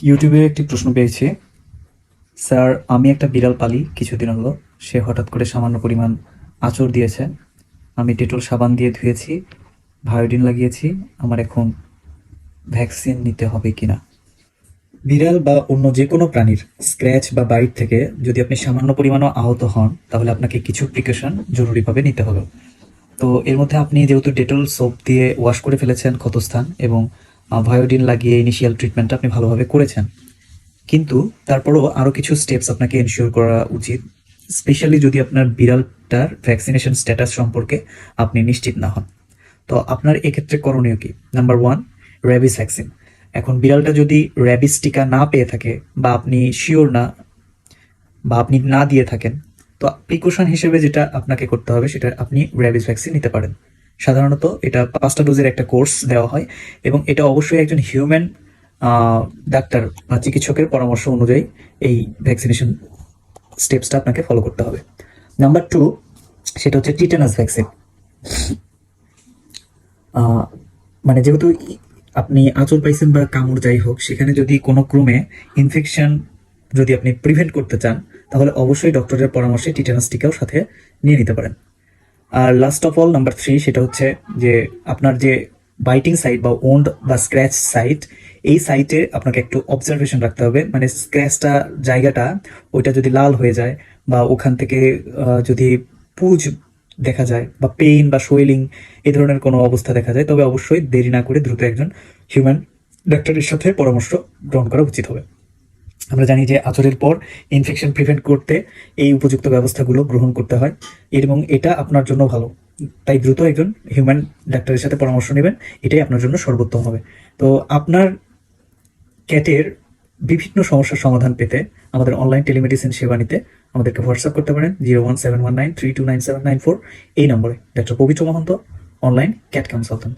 ইউটিউবে একটি প্রশ্ন পেয়েছি। স্যার, আমি একটা বিড়াল পালি কিছুদিন হলো। সে হঠাৎ করে সামান্য পরিমাণ আঁচড় দিয়েছে। আমি ডেটল সাবান দিয়ে ধুয়েছি, ভায়োডিন লাগিয়েছি। আমার এখন ভ্যাকসিন নিতে হবে কিনা? বিড়াল বা অন্য যে কোনো প্রাণীর স্ক্র্যাচ বা বাইট থেকে যদি আপনি সামান্য পরিমাণও আহত হন, তাহলে আপনাকে কিছু প্রিকশন জরুরিভাবে নিতে হবে। তো এর মধ্যে আপনি যেহেতু ডেটল সোপ দিয়ে ওয়াশ করে ফেলেছেন ক্ষতস্থান এবং ভায়োডিন লাগিয়ে ইনিশিয়াল ট্রিটমেন্টটা আপনি ভালোভাবে করেছেন, কিন্তু তারপরও আরও কিছু স্টেপস আপনাকে এনশিওর করা উচিত, স্পেশালি যদি আপনার বিড়ালটার ভ্যাকসিনেশন স্ট্যাটাস সম্পর্কে আপনি নিশ্চিত না হন। তো আপনার এক্ষেত্রে করণীয় কি? Number one, rabies vaccine. এখন বিড়ালটা যদি র্যাবিস টিকা না পেয়ে থাকে বা আপনি শিওর না বা আপনি না দিয়ে থাকেন, তো প্রিকশন হিসেবে যেটা আপনাকে করতে হবে সেটা আপনি র্যাবিস ভ্যাকসিন নিতে পারেন। সাধারণত এটা 5টা ডোজের একটা কোর্স দেওয়া হয় এবং এটা অবশ্যই একজন হিউম্যান ডাক্তার বা চিকিৎসকের পরামর্শ অনুযায়ী এই ভ্যাকসিনেশন স্টেপসটা আপনাকে ফলো করতে হবে। নাম্বার টু, সেটা হচ্ছে টিটানাস ভ্যাকসিন। মানে যেহেতু আপনি আঁচড় পাইছেন বা কামড় যাই হোক, সেখানে যদি কোনো ক্রমে ইনফেকশন যদি আপনি প্রিভেন্ট করতে চান, তাহলে অবশ্যই ডক্টরের পরামর্শে টিটানাস টিকাও সাথে নিয়ে নিতে পারেন। আর last of all number three, সেটা হচ্ছে যে আপনার যে বাইটিং সাইট বা ওন্ড বা স্ক্র্যাচ সাইট, এই সাইটে আপনাকে একটু অবজারভেশন রাখতে হবে। মানে স্ক্র্যাচটা জায়গাটা ওইটা যদি লাল হয়ে যায় বা ওখান থেকে যদি পুজ দেখা যায় বা পেইন বা সোয়েলিং এই ধরনের কোনো অবস্থা দেখা যায়, তবে অবশ্যই দেরি না করে দ্রুত একজন হিউম্যান ডাক্তারের সাথে পরামর্শ গ্রহণ করা উচিত হবে। আমরা জানি যে আঁচড়ের পর ইনফেকশন প্রিভেন্ট করতে এই উপযুক্ত ব্যবস্থাগুলো গ্রহণ করতে হয় এবং এটা আপনার জন্য ভালো। তাই দ্রুত একজন হিউম্যান ডাক্তারের সাথে পরামর্শ নেবেন, এটাই আপনার জন্য সর্বোত্তম হবে। তো আপনার ক্যাটের বিভিন্ন সমস্যার সমাধান পেতে আমাদের অনলাইন টেলিমেডিসিন সেবা নিতে আমাদেরকে হোয়াটসঅ্যাপ করতে পারেন 01719329794 এই নম্বরে। ডাক্তার পবিত্র মহন্ত, অনলাইন ক্যাট কনসালট্যান্ট।